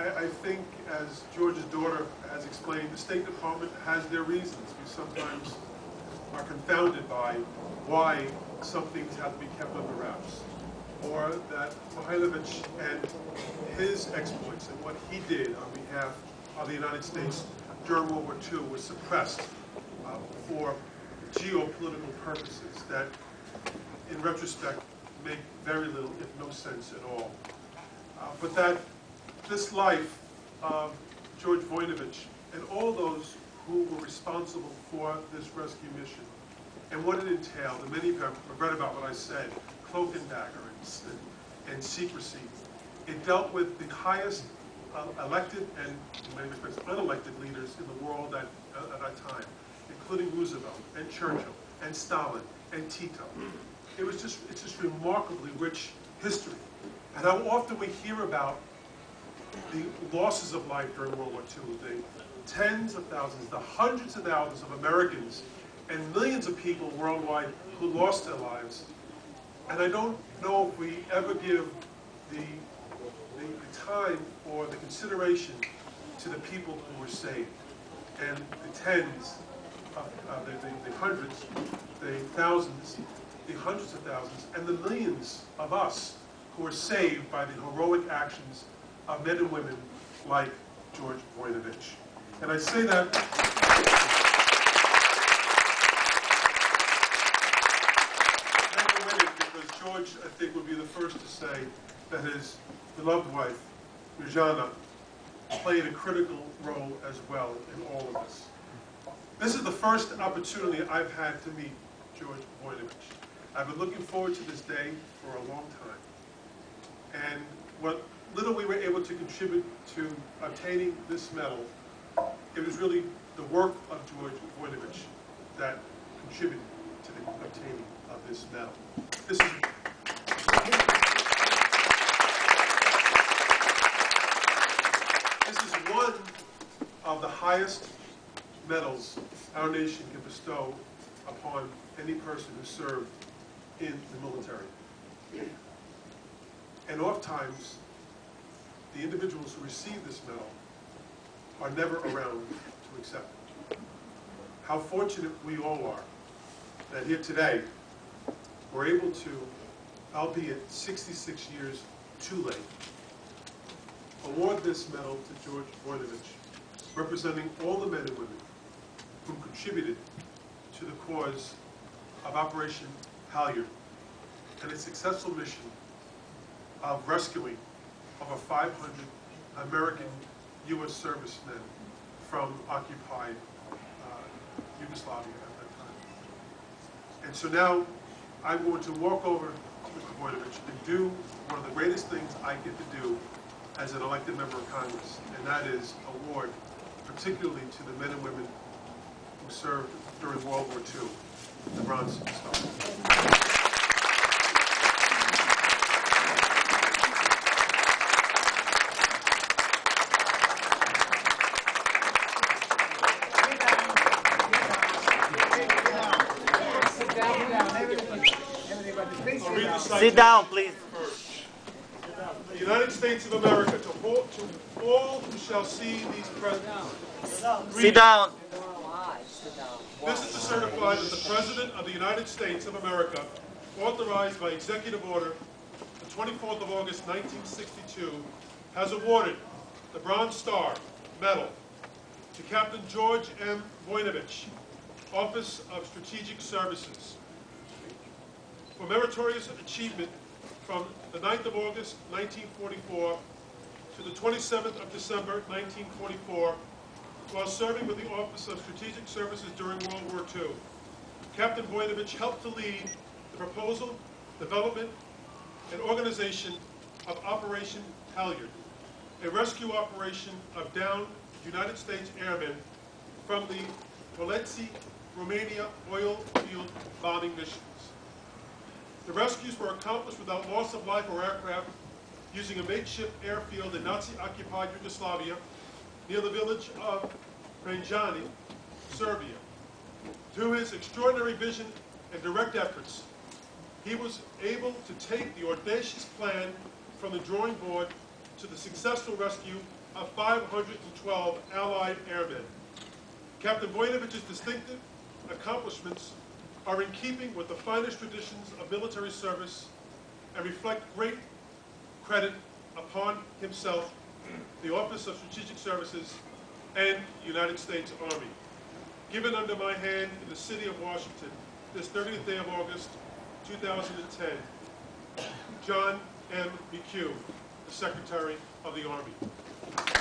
I think, as George's daughter has explained, the State Department has their reasons. We sometimes are confounded by why some things have to be kept under wraps, or that Vujnovich and his exploits and what he did on behalf of the United States during World War II was suppressed for geopolitical purposes that, in retrospect, make very little, if no sense at all. But that this life of George Vujnovich and all those who were responsible for this rescue mission and what it entailed, and many of you have read about what I said, cloak and dagger and secrecy. It dealt with the highest elected and, in many respects, unelected leaders in the world at that time, including Roosevelt and Churchill and Stalin and Tito. It's just remarkably rich history. And how often we hear about the losses of life during World War II, the tens of thousands, the hundreds of thousands of Americans and millions of people worldwide who lost their lives. And I don't know if we ever give the time or the consideration to the people who were saved. And the tens, the hundreds, the thousands, the hundreds of thousands, and the millions of us who were saved by the heroic actions of men and women like George Vujnovich. And I say that men and women because George, I think, would be the first to say that his beloved wife, Mirjana, played a critical role as well in all of this. This is the first opportunity I've had to meet George Vujnovich. I've been looking forward to this day for a long time. And what little we were able to contribute to obtaining this medal, it was really the work of George Vujnovich that contributed to the obtaining of this medal. This is one of the highest medals our nation can bestow upon any person who served in the military. And oftentimes, the individuals who receive this medal are never around to accept it. How fortunate we all are that here today, we're able to, albeit 66 years too late, award this medal to George Vujnovich, representing all the men and women who contributed to the cause of Operation Halyard and its successful mission of rescuing over 500 American U.S. servicemen from occupied Yugoslavia at that time. And so now I'm going to walk over to Mr. Vujnovich and do one of the greatest things I get to do as an elected member of Congress, and that is award, particularly to the men and women who served during World War II, the Bronze Star. Sit down, please. The United States of America, to all who shall see these presents. Sit down. This is to certify that the President of the United States of America, authorized by executive order the 24th of August, 1962, has awarded the Bronze Star Medal to Captain George M. Vujnovich, Office of Strategic Services, for meritorious achievement from the 9th of August, 1944 to the 27th of December, 1944, while serving with the Office of Strategic Services during World War II. Captain Vujnovich helped to lead the proposal, development, and organization of Operation Halyard, a rescue operation of downed United States airmen from the Poletsy, Romania oil field bombing missions. The rescues were accomplished without loss of life or aircraft using a makeshift airfield in Nazi-occupied Yugoslavia near the village of Prenjani, Serbia. Through his extraordinary vision and direct efforts, he was able to take the audacious plan from the drawing board to the successful rescue of 512 Allied airmen. Captain Vujnovich's distinctive accomplishments are in keeping with the finest traditions of military service and reflect great credit upon himself, the Office of Strategic Services, and United States Army. Given under my hand in the city of Washington, this 30th day of August, 2010, John M. McHugh, the Secretary of the Army.